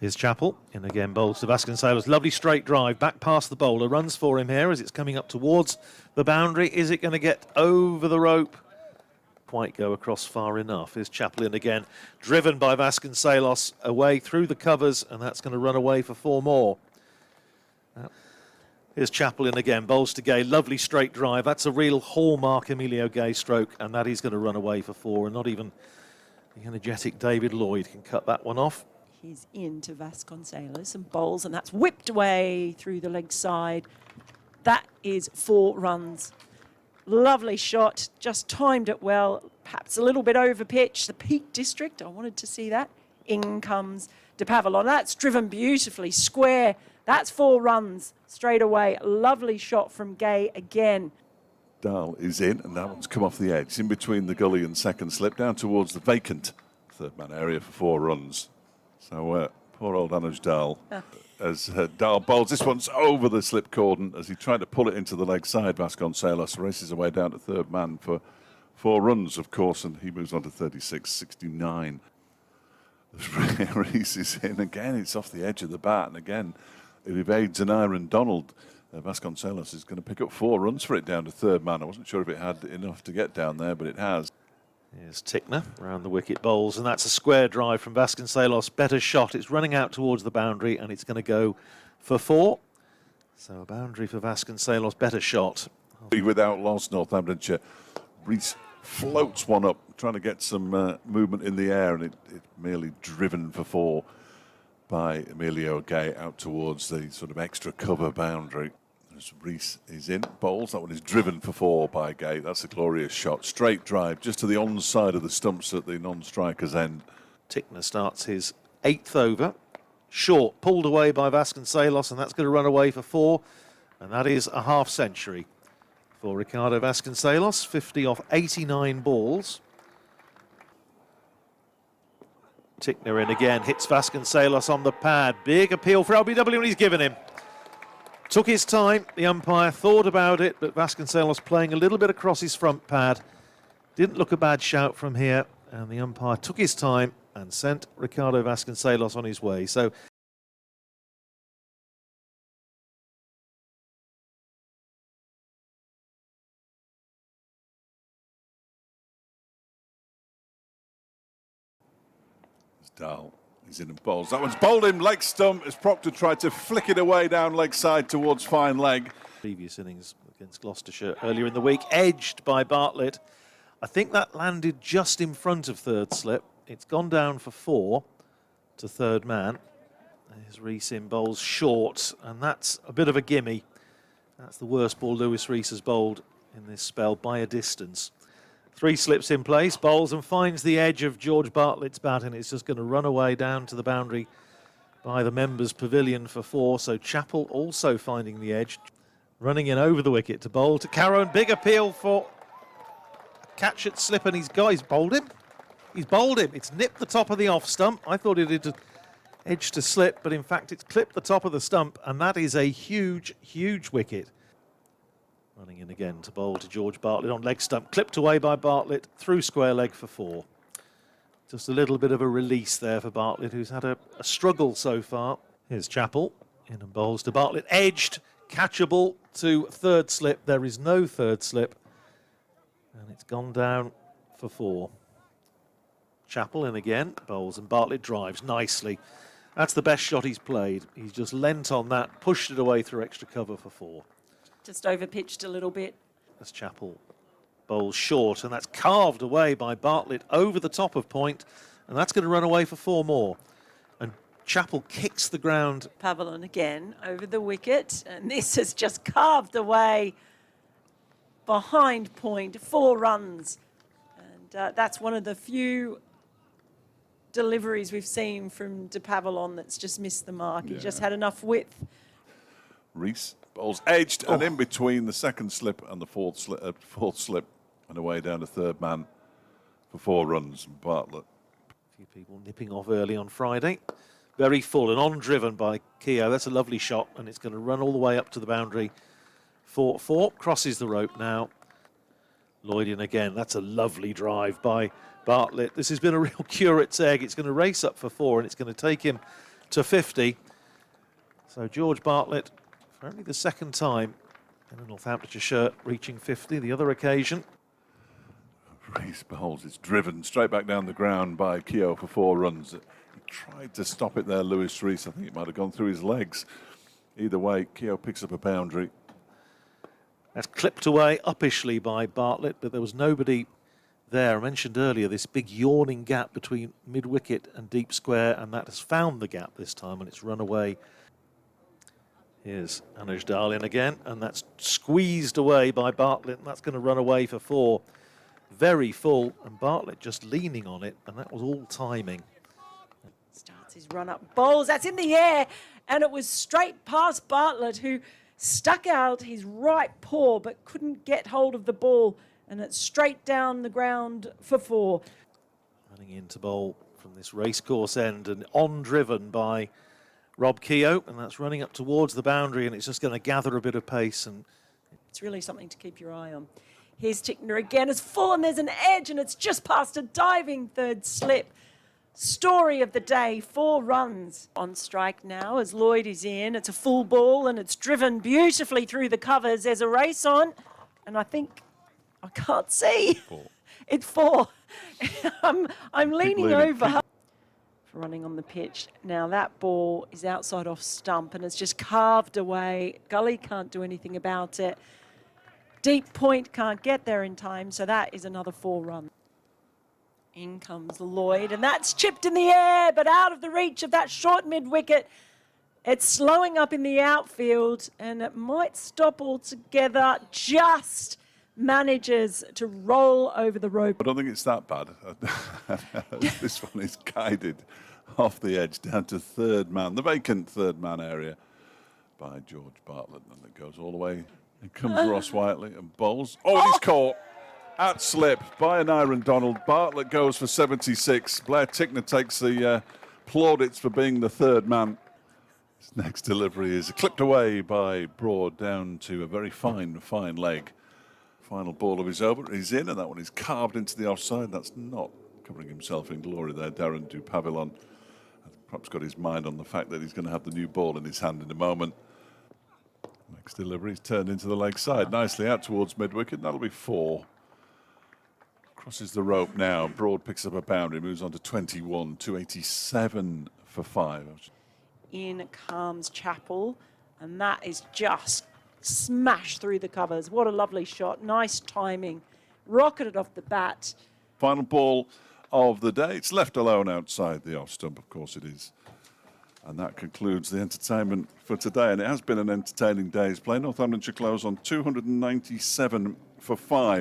Here's Chappell, in again, bowls to Vasconcelos. Lovely straight drive, back past the bowler. Runs for him here as it's coming up towards the boundary. Is it going to get over the rope? Quite go across far enough. Here's Chappell in again, driven by Vasconcelos away through the covers, and that's going to run away for 4 more. Here's Chappell in again, bowls to Gay. Lovely straight drive. That's a real hallmark Emilio Gay stroke, and that is going to run away for 4, and not even the energetic David Lloyd can cut that one off. He's into Vasconcelos and bowls, and that's whipped away through the leg side. That is 4 runs. Lovely shot, just timed it well, perhaps a little bit over pitch. The Peak District, I wanted to see that. In comes de Pavillon. That's driven beautifully, square. That's 4 runs straight away. Lovely shot from Gay again. Dahl is in, and that one's come off the edge, in between the gully and second slip, down towards the vacant third man area for 4 runs. So poor old Anuj Dahl, as Dahl bowls. This one's over the slip cordon as he tried to pull it into the leg side. Vasconcelos races away down to third man for 4 runs, of course, and he moves on to 36-69. Reese is in again. It's off the edge of the bat, and again it evades an iron Donald. Vasconcelos is going to pick up 4 runs for it down to third man. I wasn't sure if it had enough to get down there, but it has. Here's Tickner around the wicket bowls, and that's a square drive from Vasconcelos. Better shot. It's running out towards the boundary, and it's going to go for 4. So a boundary for Vasconcelos. Better shot. Without loss, Northamptonshire. Reese floats one up, trying to get some movement in the air, and it merely driven for 4 by Emilio Gay out towards the sort of extra cover boundary. As Reese is in, bowls. That one is driven for 4 by Gay. That's a glorious shot. Straight drive just to the onside of the stumps at the non-striker's end. Tickner starts his 8th over. Short, pulled away by Vasconcelos, and that's going to run away for 4. And that is a half century for Ricardo Vasconcelos. 50 off 89 balls. Tickner in again, hits Vasconcelos on the pad. Big appeal for LBW, and he's given him. Took his time, the umpire thought about it, but Vasconcelos playing a little bit across his front pad. Didn't look a bad shout from here, and the umpire took his time and sent Ricardo Vasconcelos on his way. So Dahl is in and bowls. That one's bowled him, leg stump, as Proctor tried to flick it away down leg side towards fine leg. Previous innings against Gloucestershire earlier in the week, edged by Bartlett. I think that landed just in front of third slip. It's gone down for 4 to third man. There's Reese in, bowls short, and that's a bit of a gimme. That's the worst ball Lewis Reese has bowled in this spell by a distance. 3 slips in place, bowls and finds the edge of George Bartlett's bat, and it's just going to run away down to the boundary by the members' pavilion for 4. So Chappell also finding the edge, running in over the wicket to bowl to Carrow, and big appeal for a catch at slip, and he's bowled him. He's bowled him. It's nipped the top of the off stump. I thought it had edge to slip, but in fact it's clipped the top of the stump, and that is a huge, huge wicket. Running in again to bowl to George Bartlett on leg stump. Clipped away by Bartlett through square leg for 4. Just a little bit of a release there for Bartlett, who's had a struggle so far. Here's Chappell in and bowls to Bartlett. Edged, catchable to third slip. There is no third slip. And it's gone down for 4. Chappell in again, bowls, and Bartlett drives nicely. That's the best shot he's played. He's just leant on that, pushed it away through extra cover for 4. Just over-pitched a little bit. As Chappell bowls short, and that's carved away by Bartlett over the top of point, and that's going to run away for 4 more. And Chappell kicks the ground. Pavillon again over the wicket, and this has just carved away behind point, 4 runs. And that's one of the few deliveries we've seen from de Pavillon that's just missed the mark. He just had enough width. Reese bowls edged and in between the second slip and the fourth slip and away down to third man for 4 runs. Bartlett. A few people nipping off early on Friday. Very full and on driven by Keogh. That's a lovely shot, and it's going to run all the way up to the boundary for 4. Crosses the rope now. Lloyd in again. That's a lovely drive by Bartlett. This has been a real curate's egg. It's going to race up for 4, and it's going to take him to 50. So George Bartlett, for only the second time in a Northamptonshire shirt, reaching 50, the other occasion. Reese Bowles is driven straight back down the ground by Keogh for 4 runs. He tried to stop it there, Lewis Reese. I think it might have gone through his legs. Either way, Keogh picks up a boundary. That's clipped away uppishly by Bartlett, but there was nobody there. I mentioned earlier this big yawning gap between mid-wicket and deep square, and that has found the gap this time, and it's run away. Here's Anuj Dalin again, and that's squeezed away by Bartlett, and that's going to run away for 4. Very full, and Bartlett just leaning on it, and that was all timing. Starts his run up, bowls, that's in the air, and it was straight past Bartlett, who stuck out his right paw but couldn't get hold of the ball, and it's straight down the ground for 4. Running into bowl from this racecourse end and on driven by Rob Keogh, and that's running up towards the boundary, and it's just going to gather a bit of pace. And it's really something to keep your eye on. Here's Tickner again, it's full and there's an edge, and it's just past a diving third slip. Story of the day, 4 runs on strike now as Lloyd is in. It's a full ball and it's driven beautifully through the covers. There's a race on, and I think I can't see. 4. It's 4. I'm leaning over for running on the pitch. Now that ball is outside off stump and it's just carved away. Gully can't do anything about it. Deep point can't get there in time, so that is another 4 runs. In comes Lloyd, and that's chipped in the air, but out of the reach of that short mid-wicket. It's slowing up in the outfield, and it might stop altogether. Just manages to roll over the rope. I don't think it's that bad. This one is guided off the edge down to 3rd man, the vacant 3rd man area by George Bartlett, and it goes all the way. It comes Ross Whiteley and bowls. Oh, and he's caught. At slip by an Iron Donald. Bartlett goes for 76. Blair Tickner takes the plaudits for being the 3rd man. His next delivery is clipped away by Broad down to a very fine leg. Final ball of his over. He's in, and that one is carved into the offside. That's not covering himself in glory there. Darren du Pavillon perhaps got his mind on the fact that he's going to have the new ball in his hand in a moment. Next delivery is turned into the leg side. Nicely out towards mid-wicket. That'll be 4. Crosses the rope now. Broad picks up a boundary, moves on to 21, 287 for 5. In comes Chappell, and that is just smashed through the covers. What a lovely shot. Nice timing. Rocketed off the bat. Final ball of the day. It's left alone outside the off stump, of course it is. And that concludes the entertainment for today. And it has been an entertaining day's play. Northamptonshire close on 297 for 5.